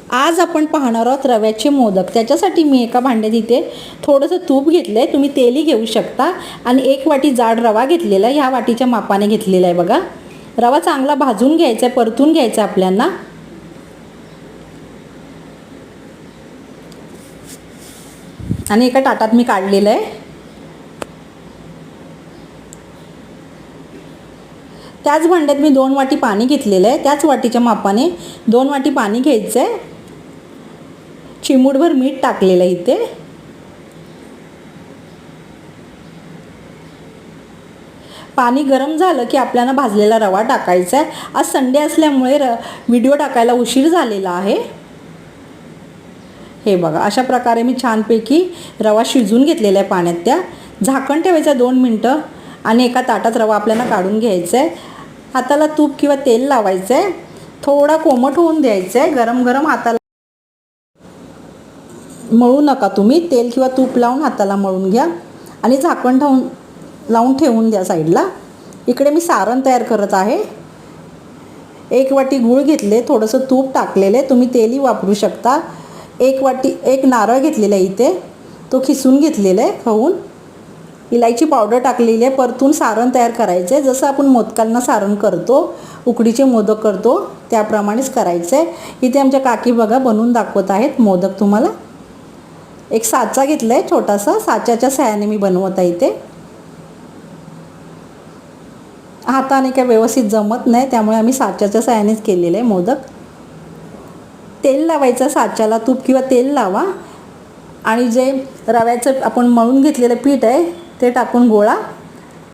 आज आपण पाहणार आहोत रव्याचे मोदक। त्याच्यासाठी मी एका भांड्यात इथे थोडंसं तूप घेतलं आहे, तुम्ही तेलही घेऊ शकता, आणि 1 वाटी जाड रवा घेतलेला आहे, ह्या वाटीच्या मापाने घेतलेला आहे बघा। रवा चांगला भाजून घ्यायचा आहे, परतून घ्यायचा आपल्याला। आणि एका ताटात मी काढलेलं आहे। त्याच भांड्यात मी 2 वाटी पाणी घेतलेलं आहे, त्याच वाटीच्या मापाने 2 वाटी पाणी घ्यायचं आहे। चिमूटभर मीठ टाकलेलं आहे इथे। पाणी गरम झालं की आपल्याला भाजलेला रवा टाकायचा आहे। आज संडे असल्यामुळे व्हिडिओ टाकायला उशीर झालेला आहे। हे बघा, अशा प्रकारे मी छानपैकी रवा शिजवून घेतलेला आहे पाण्यात। त्या झाकण ठेवायचं 2 मिनटं, आणि एका ताटात रवा आपल्याला काढून घ्यायचा आहे। हाताला तूप किंवा तेल लावायचं आहे, थोडा कोमट होऊन द्यायचं आहे। गरम गरम हाताला मळू नका तुम्ही, तेल किंवा तूप लावून हाताला मळून घ्या आणि झाकण लावून ठेवून द्या साईडला। इकडे मी सारण तयार करत आहे। 1 वाटी गूळ घेतले, थोडंसं तूप टाकलेले, तुम्ही तेलही वापरू शकता। 1 नारळ घेतलेला आहे इथे, तो खिसून घेतलेला आहे खवून। इलायची पावडर टाकलेली आहे। परतून सारण तयार करायचं आहे, जसं आपण मोदकांना सारण करतो, उकडीचे मोदक करतो त्याप्रमाणेच करायचं आहे। इथे आमच्या काकी बघा बनवून दाखवत आहेत मोदक तुम्हाला। एक साचा घेतला आहे छोटासा, साच्याच्या सहाय्याने मी बनवत आहे इथे। हाताने काय व्यवस्थित जमत नाही, त्यामुळे आम्ही साच्याच्या सहाय्यानेच केलेलं आहे मोदक। तेल लावायचं साच्याला, तूप किंवा तेल लावा, आणि जे रव्याचं आपण मळून घेतलेलं पीठ आहे ते टाकून गोळा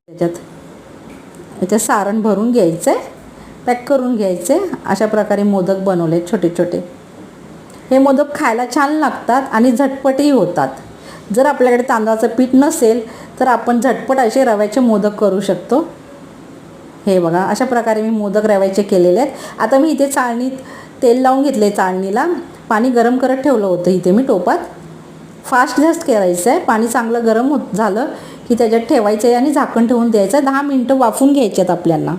त्याच्यात सारण भरून घ्यायचं आहे, पॅक करून घ्यायचे। अशा प्रकारे मोदक बनवले छोटे छोटे। हे मोदक खायला छान लागतात आणि झटपटही होतात। जर आपल्याकडे तांदळाचं पीठ नसेल तर आपण झटपट असे रव्याचे मोदक करू शकतो। हे बघा, अशा प्रकारे मी मोदक रव्याचे केलेले आहेत। आता मी इथे चाळणीत तेल लावून घेतले, चाळणीला पाणी गरम करत ठेवलं होतं इथे मी टोपात। फास्ट गॅस करायचं आहे, पाणी चांगलं गरम झालं की त्याच्यात ठेवायचं आहे आणि झाकण ठेवून द्यायचं आहे। 10 मिनटं वाफून घ्यायचे आहेत आपल्याला।